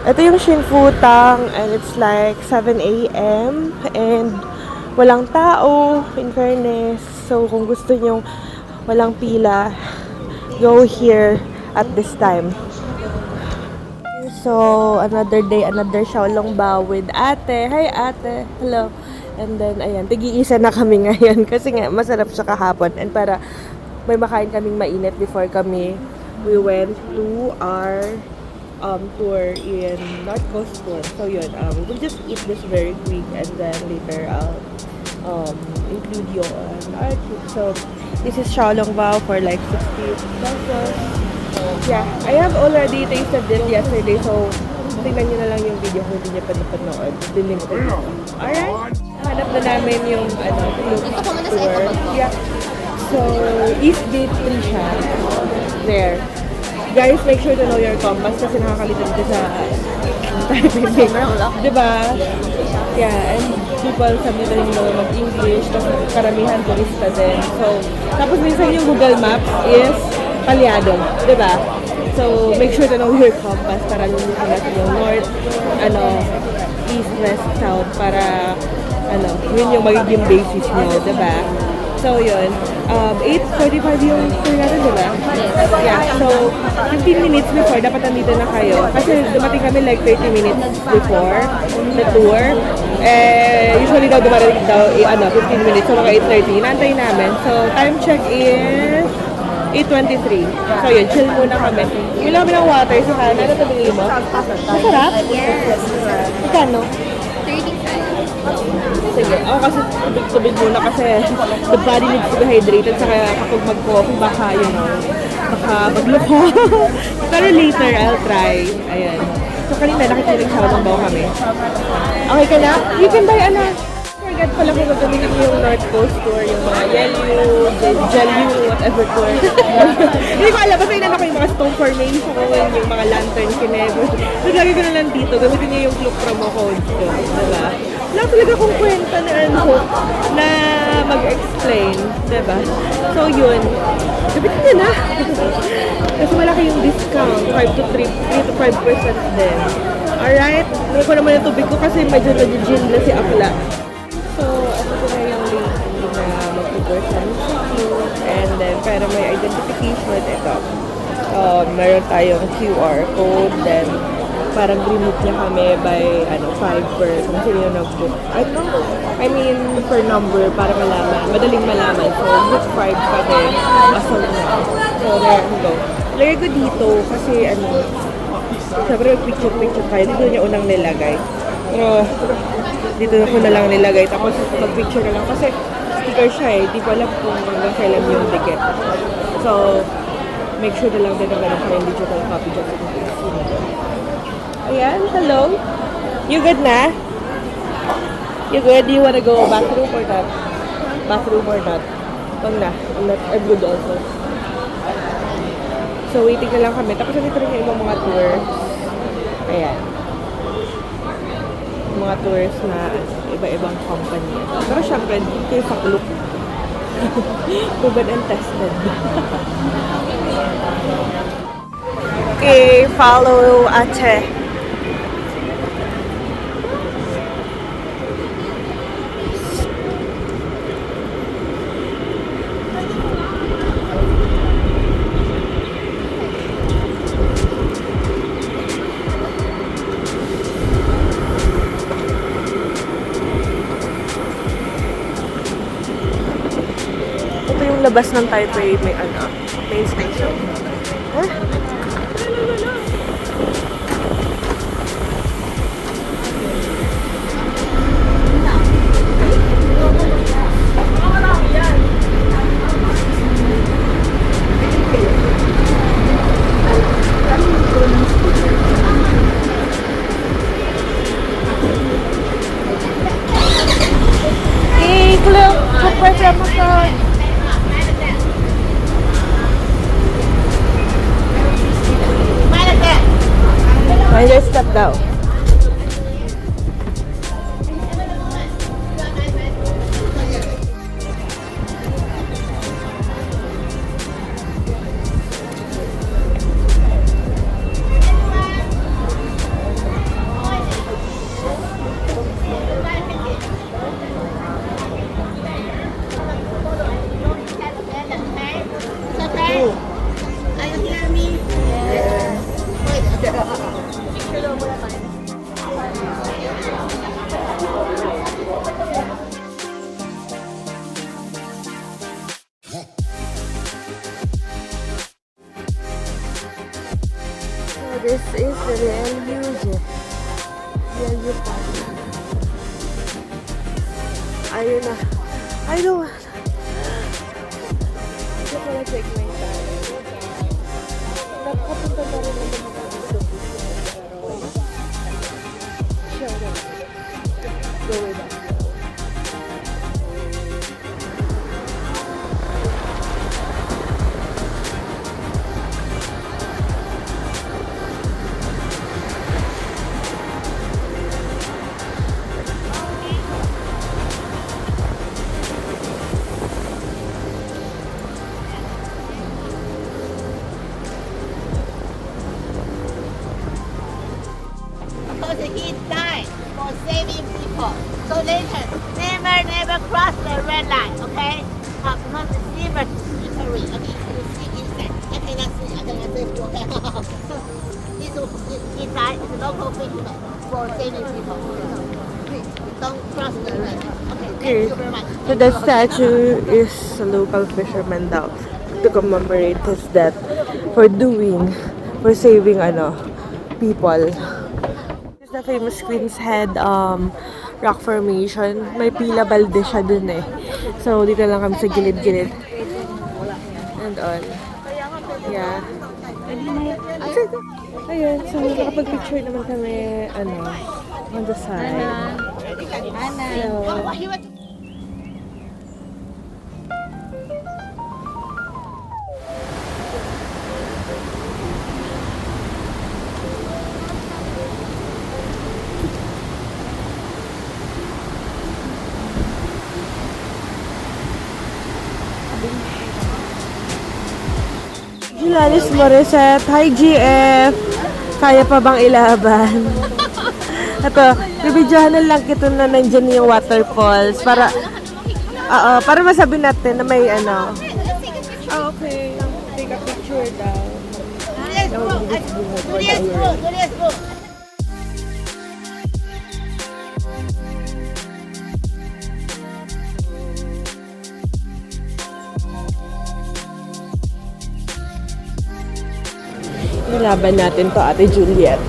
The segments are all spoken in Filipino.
Ito yung Shinfutang and it's like 7 a.m. and walang tao, in fairness. So, kung gusto nyo walang pila, go here at this time. So, another day, another Xiaolongbao with ate. Hi ate! Hello! And then, ayan, tig-iisa na kami ngayon kasi nga, masarap siya kahapon. And para may makain kaming mainit before we went to our tour in North Coast tour. So yun, we'll just eat this very quick and then later I'll include you on our trip. So this is Xiaolongbao for like 60 pesos. Yeah, I have already tasted it yesterday, so tingnan nyo na lang yung video kung hindi nyo pa napanood. Dilink ko dito. Alright? Hanap na namin yung KLOOK tour. Yeah. So, East Gate 3 siya. There. Guys, make sure to know your compass kasi nakakalitan ko sa Taipei. Diba? Yeah, and people sabi na know mag-English, tapos karamihan turista din. So, tapos minsan yung Google Maps is palyado. Diba? So, make sure to know your compass para lumutin natin yung north, east, west, south para, yun yung magiging basis nyo. Diba? So, yun. 8:45 yung tour natin, diba? Yeah. So, 15 minutes before, dapat nandito na kayo. Kasi dumating kami like 30 minutes before the tour. Usually daw dumarating daw, 15 minutes. So, mga 8:30. Inaantay namin. So, time check is 8:23. So, yun. Chill muna kami. Yung lang kami ng water sa kanan. Ano tabingin mo? Masarap? Yes. Magkano? Sige. Ako kasi tubig muna kasi the body needs to be hydrated. Saka kapag mag-coffee, baka baka magloko. Pero later, I'll try. Ayan. So kanina, nakikinig Xiaolongbao kami. Okay ka na? You can buy forget pala kung gagamitin yung North Coast tour, yung mga Yehliu, whatever tour. Hindi ko alam, basta inanap ko yung mga stone formation, yung mga lantern kinebo. So, lagi ko na lang dito, gamitin niyo yung KLOOK promo code ko, diba? Wala talaga kung kwenta na mag-explain, diba? So, yun. Gamitin niyo na! Kasi malaki yung discount, 3 to 5% din. Alright? Hindi ko naman yung tubig ko kasi medyo nag-gin na si Akla. So, ano ko na yung lady na mag-report sa KLOOK and then, pero may identification, ito. Meron tayong QR code, then parang remove niya kami by 5 per kung sino yung nag-book. I mean, per number para malaman, madaling malaman. So, book 5 pa din. Asal na. So, there you go. Lagay ko dito kasi sabi picture kayo. Dito niya unang nilagay. Pero, dito ko na lang nilagay. Tapos, mag-picture na lang. Kasi, sticker siya eh. Di ko alam kung hanggang kailan yung dikit. So, make sure na lang din na meron pa yung digital copy dyan sa dito. Ayan, hello. You good na? You good? Do you wanna go bathroom or not? Bathroom or not? Pag na. I'm good also. So, waiting na lang kami. Tapos, nandito rin yung ibang mga tours. Ayan. Mga tours na iba-ibang company. Pero syempre, kayo sa KLOOK. Proven and tested. Okay, follow ate. Labas ng Taipei, may main station. Huh? Hey, KLOOK! Super promotion! Mind your step daw. Yehliu pa. Ayun na. I don't want. Hindi ko na take my time. Nakapunta na rin naman ako dito. Sure. Go with that. He died for saving people. So later, never cross the red line, okay? Because it's river slippery. Okay, you see inside. I cannot see, okay? He died, it's a local fisherman for saving people. Please, don't cross the red line. Okay, thank you very much. So the statue is a local fisherman daw to commemorate his death for saving people. The famous Queen's Head rock formation. May pila balde siya dun eh. So, dito lang kami sa gilid-gilid. And all. Yeah. Ayun. So, nakapag-picture naman kami, on the side. So, Gilanis Morissette. Hi, GF! Kaya pa bang ilaban? Ito, bibidyohan na lang kita na nandyan yung waterfalls para masabi natin na may okay. Take a picture daw. Nilaban natin to, Ate Juliet.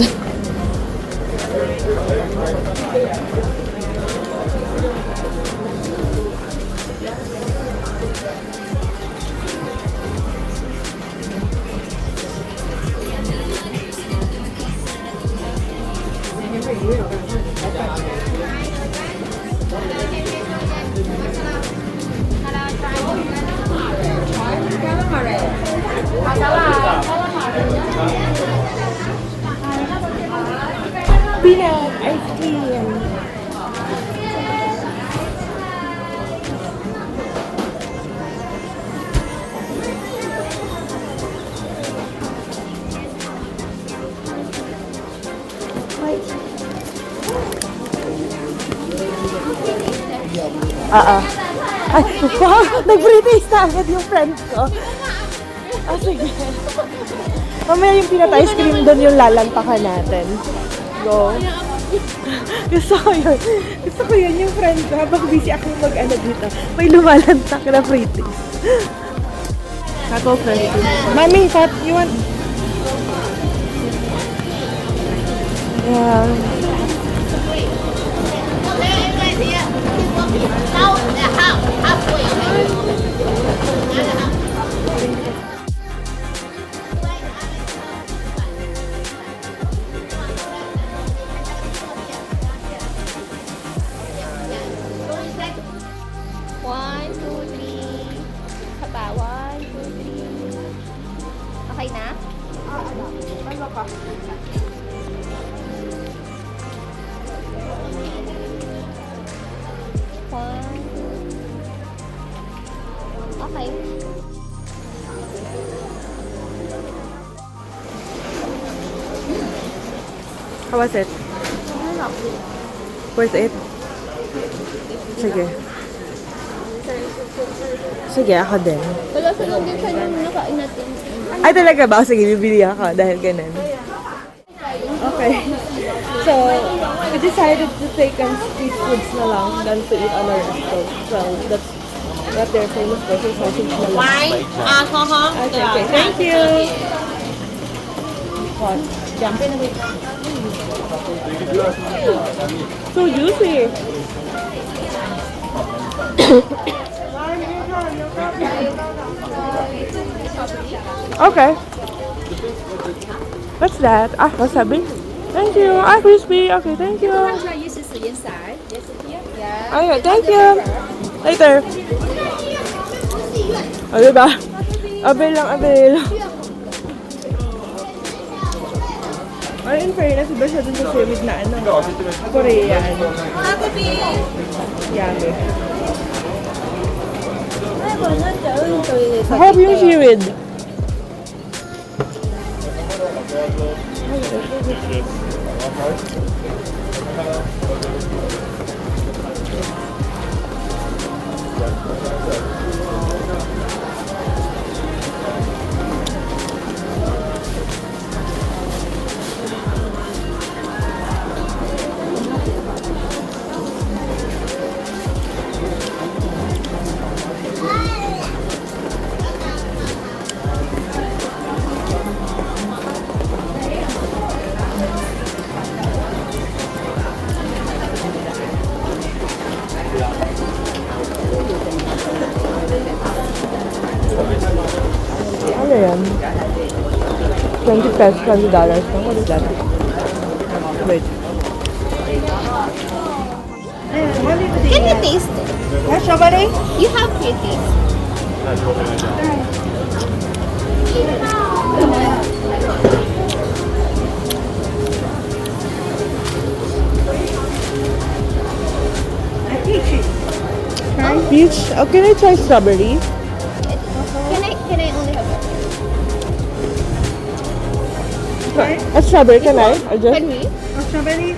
Peanut ice cream. Ay, wow! Nag-British na agad yung friend ko. Sige. Mamaya yung peanut ice cream doon yung lalantakan natin. Go. Gusto ko yun. Gusto ko yun yung friend ko. Habang busy ako dito. May lumalantak na British. Kako friend ko. Mami, you want? Yeah. Now the halfway, okay? One, two, three. Haba, 1, 2, 3. Okay na? Ano ka? Okay. How was it? Worth it? Sige. Sige, ako din. Wala sa lang din siya yung nakain natin. Ay, talaga ba? Sige, bibili ako dahil ganun. Okay. So, we decided to take street foods na lang than to eat on our restaurant. So, that's what they're famous for. So, sausage na lang. Wine, alcohol. Okay, thank you. What? So juicy. Okay. What's that? Ah, wasabi. Thank you. Ah, crispy. Okay, thank you. Okay, thank you. Later. O, diba? Abil lang, abil. Ay, in fairness, iba siya dun sa seaweed na ano, Korean. Yummy. Sarap yung seaweed. Ano yan? 20 pesos, $20. What is that? Wait. Can you taste it? Yeah, strawberry? You have to taste. Peach? Oh, can I try strawberry? Can I only have it? A strawberry, can I? I just... Can we? strawberry.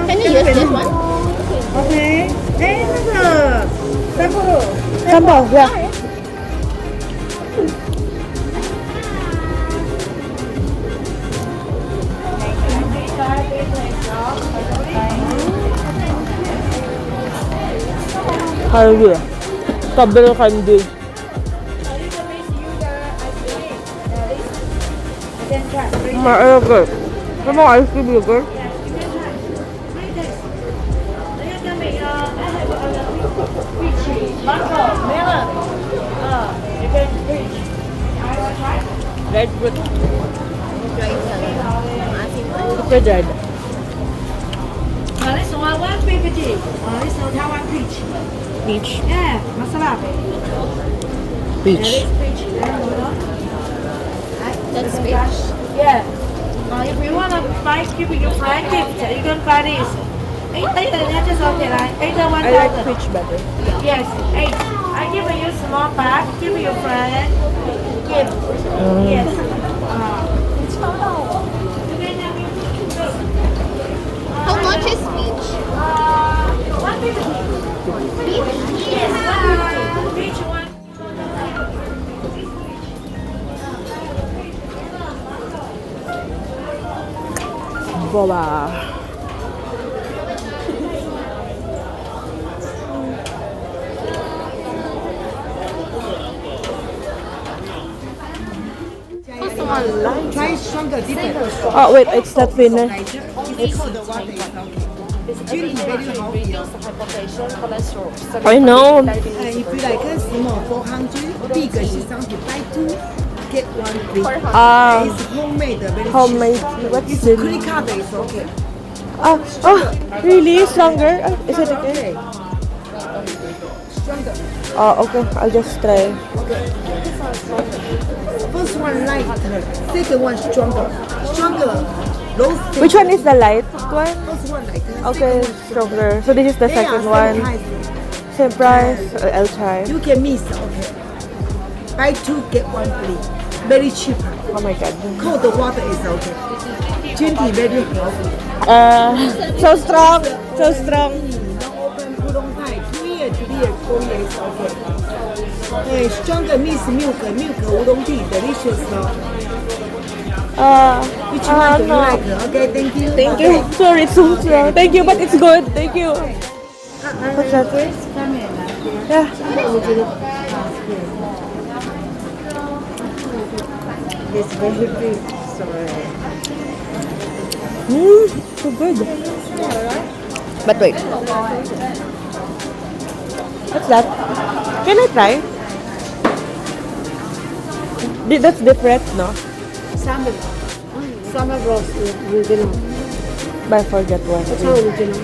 Can you use this one? Okay. Eh, 那个三步肉。 Sample, yeah. Hallelujah. Strawberry candy. Good. Come on, ice cream yogurt. Red fruit. Super dried. This one PPT. This one Taiwan peach. Peach. Yeah, masala. Peach. That's peach. Yeah. If you want to buy, give your friend gift, you can buy this. 8 just okay, right? 8 I like peach better. Yes, 8. I give you small bag, give your friend gift. Yes. How much is peach? 150. Peach? Yes, 150. Peach one. Boba. Try stronger, deeper. Oh wait, it's not finished. I know. If you like a small 400, big is something buy 2, get 1 free. It's homemade, very Homemade. What's cheap. it? It's cookie cutter, it's okay. Oh, really? Stronger? Is it okay? Stronger. Oh, okay. I'll just try. First one lighter, second one stronger. Stronger. Roasted. Which one is the light one? First one lighter. Okay, stronger. So this is the They are second same one. price. Same price. I'll try. You can mix, okay. Buy 2, get 1 free. Very cheap. Oh my god. Cold water is okay. 20, very healthy. So strong. So strong. Don't open udon pie. 2 years, 3 years, 4 years, okay. Stronger mixed milk, udon tea, delicious. Which one do you no. like? Okay, thank you. Thank you. Sorry, it's so strong. Thank you, but it's good. Thank you. What's that? Yeah. It's very big. Sorry. So good. But wait. What's that? Can I try? That's different, no? Salmon. Salmon roast original. But I forget one. That's how original.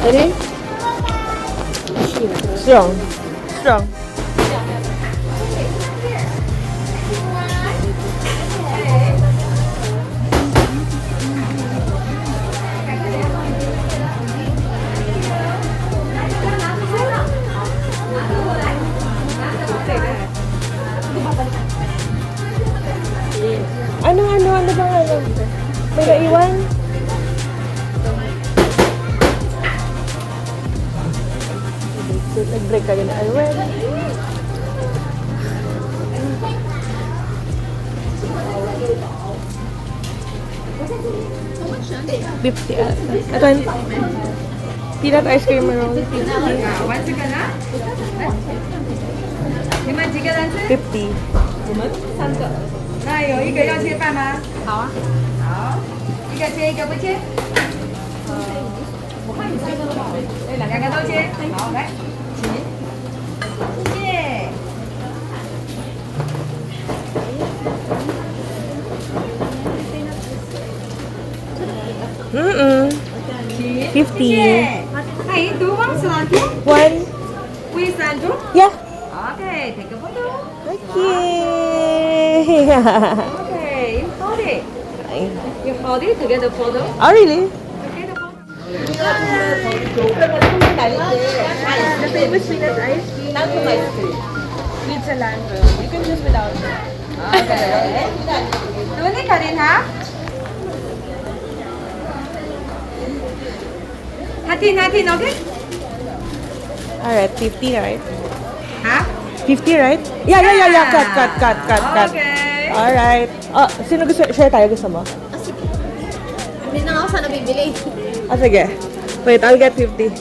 Ready? Strong. Strong. Ano bang ano? May naiwan? Nag-break ka na. Well, $50 ata. Ito, peanut ice cream roll. 50. 那有一个要切饭吗？好啊，好，一个切一个不切。我看你这个的话，对，两个都切。好，来，请，谢谢。50. Hey, do you want cilantro? One. With cilantro? Yeah. Okay, take a photo. Okay. Okay, you hold it. You hold it to get the photo. Oh, really? Okay, the photo. The famous peanut ice cream. With cilantro. You can choose without. Okay. Do you cut in half? Hatin, okay? Alright, 50, right? Half? 50, right? Yeah. Cut. Okay. Alright. Oh, sino gusto? Share tayo, gusto mo? Hindi na ako sana bibili. Ah, sige. Wait, I'll get 50.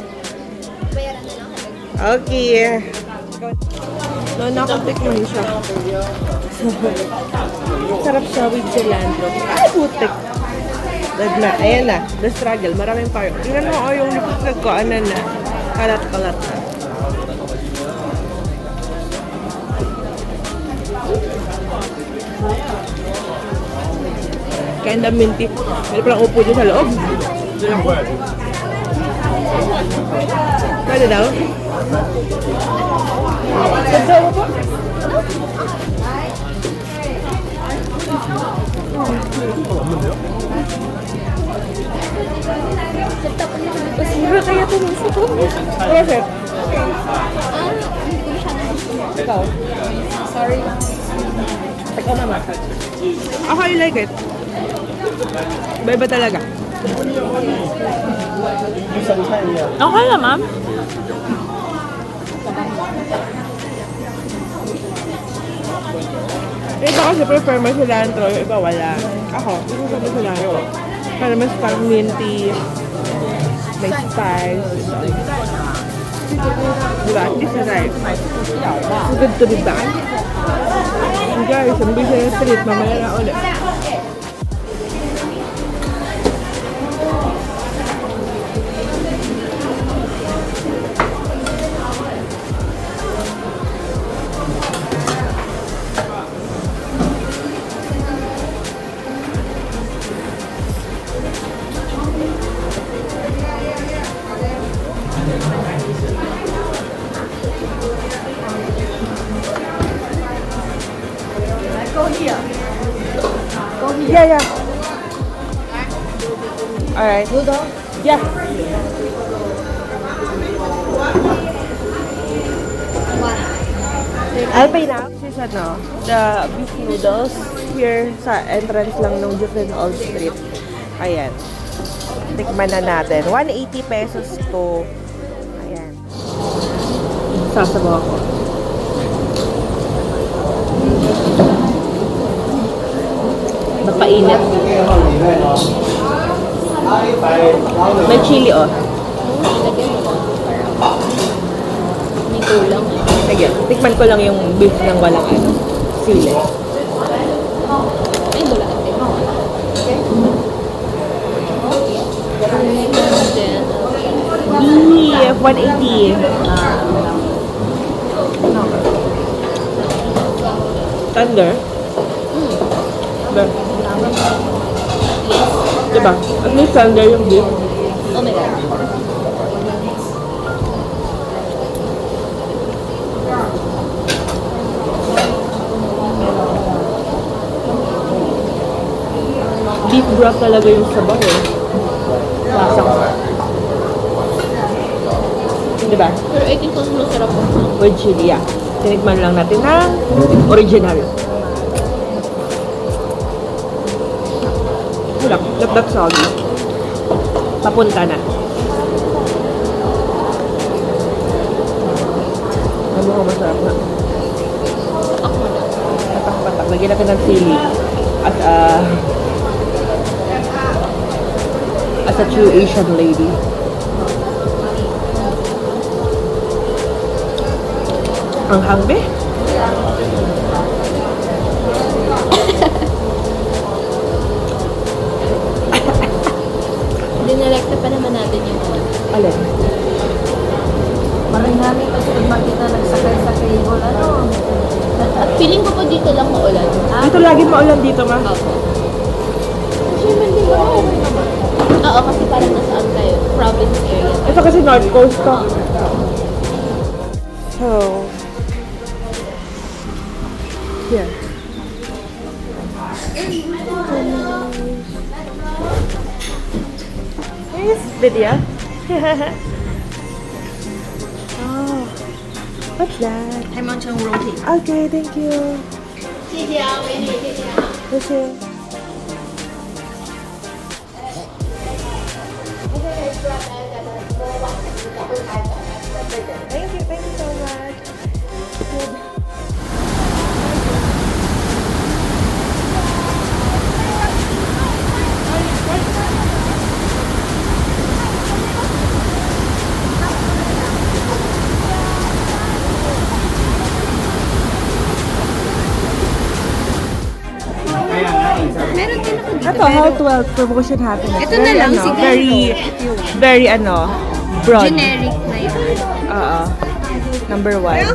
Bayaran na lang. Okay. No, nakatikman siya. Sarap siya with cilantro. Ay, putik. Ayan na, the struggle. Maraming parang. Tingnan mo, yung lipot ko, ano na. Kalat-kalat na. Kinda minty. Meron palang upo dyan sa loob. Pwede daw? Pwede daw po? Mas mura kaya ito ng sito. Perfect. Ikaw? Sorry. Ikaw naman. Ako, I like it. Iba talaga. Okay na, ma'am. Ito kasi prefer mas cilantro, yung iba wala. Ako, gusto ko mas cilantro. Para mas parang minty, may spice. Diba? At least na it's good to be back. Guys, ang bisa yung street, mamaya na ulit. Yeah. Alright. Noodle? Yeah. I'll pay now. This is ano, the beef noodles here sa entrance lang ng Jiufen Old Street. Ayan. Tikman na natin. 180 pesos to. Ayan. Sasabaw ako. Napainit. May chili, oh. May kulang. Sige. Tikman ko lang yung beef ng walang ano, sili. Ay, wala. Beef, 180. Tender? Diba? Diba? At least tender yung beef. Oh my God. Beef broth talaga yung sabaw eh. Lasang. Diba? Pero I think mas masarap po. With chili, yeah. Tinikman lang natin ng original. Wala, lap soggy. Papunta na. Ano ko masarap na? Patak-patak. Lagyan natin ng sili. As a true Asian lady. Ang hangbe? Dinelekta pa naman natin yung Alin? Parang namin kasi makita nagsakay sa cable, ano? At feeling ko po dito lang maulan. Dito lagi maulan dito, ma. Opo. Oo, kasi parang nasaan kayo? Province area. Ito kasi North Coast to. So, here. Nice video. Oh, what's that? 还蛮成 roti。 Okay, thank you. 谢谢啊，美女，谢谢啊。谢谢。Thank you so much. Meron din ako dito. Ito, how to help promotion happiness. Ito na lang, Ano, siguro. very ano, broad. Generic na yun. Oo. Number 1.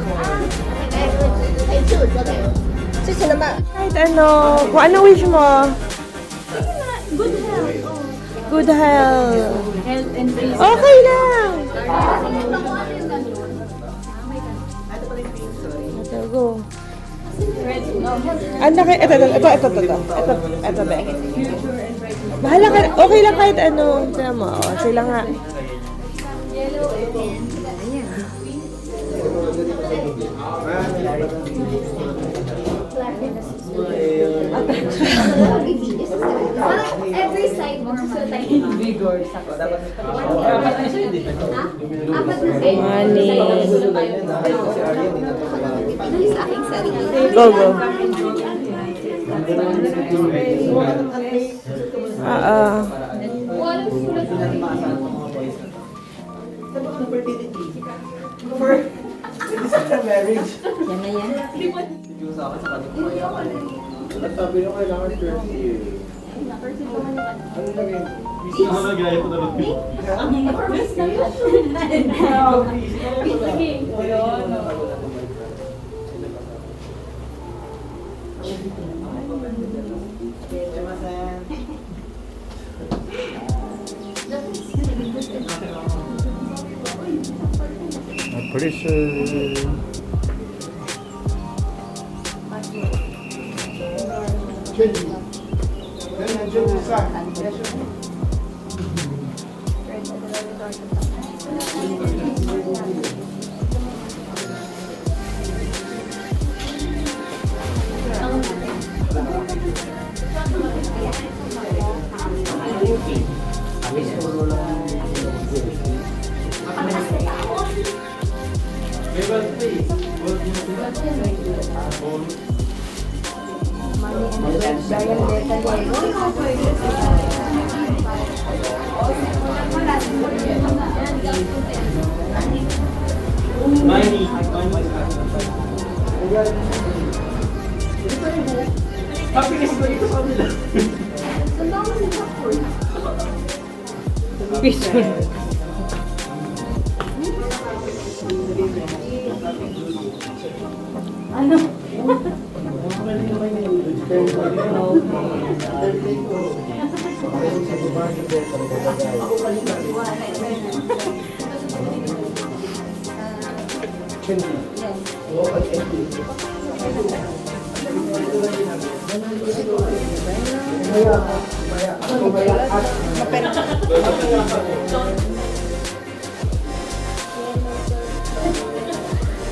Kahit ano, kung ano wish mo. Good health. Health and peace. Okay lang. Ito, go. Ano kayo? Ito, be. Bahala ka. Okay lang kahit ano. Tignan mo. O, sila nga. Every side mo so tayo. Vigor. Sako. Dapat Apat na side. Money. Dali sa aking sarili. Go, go. Walang sulat na rin. yan na yan. At sabi nyo kailangan 30 eh. Ano lagay? Ano lagay ko na pretty sure. Money. Happiness ba ito sa kanila? Picture.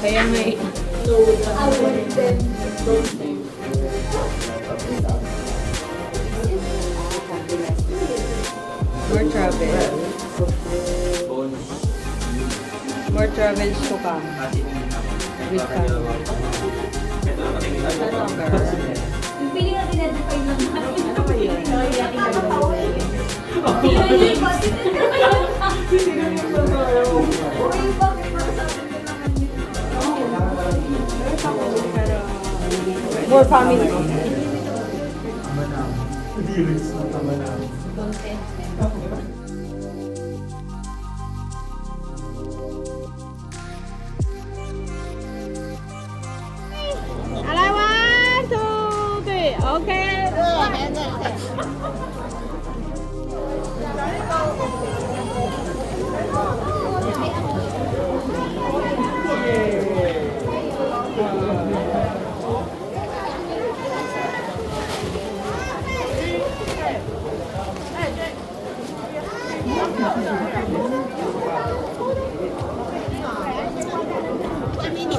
Kaya nga eh. More travel. More travels to come. With family. Yung feeling na pinadefine lang natin. Ano kayo? More family. Alright, 1, 2, 3. Okay.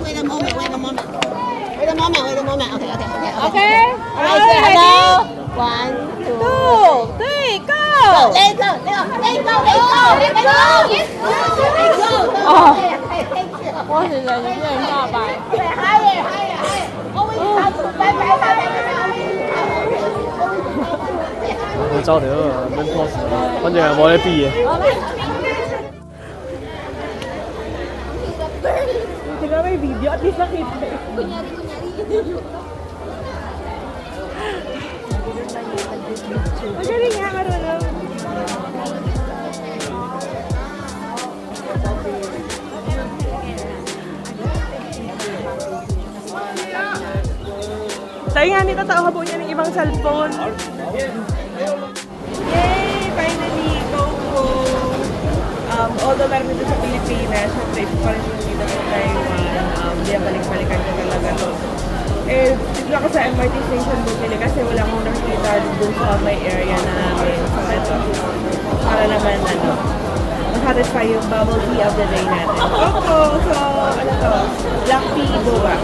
Wait a moment. Wait a moment. Okay. Okay? Alright, say hello. 1, 2, 3, go! Let go!哇，现在有点大白。 Higher. Always up. Bye. 好走條蚊 pose，反正係冇得比嘅。 Tingnan may video at least nakita. Kunyari. Magaling nga, marunong. Tayo nga nito, tao habo niya ng ibang cellphone. Yay! Finally, go! Although meron dito sa Pilipinas, syempre ito pa rin yung dito sa Taiwan. Balik-balikan ko talaga to. Eh, dito ako sa MRT station bumili kasi wala akong nakikita dun sa may area namin. So, ito. Para naman, ma-satisfy yung bubble tea of the day natin. So, ano to? Black tea boba.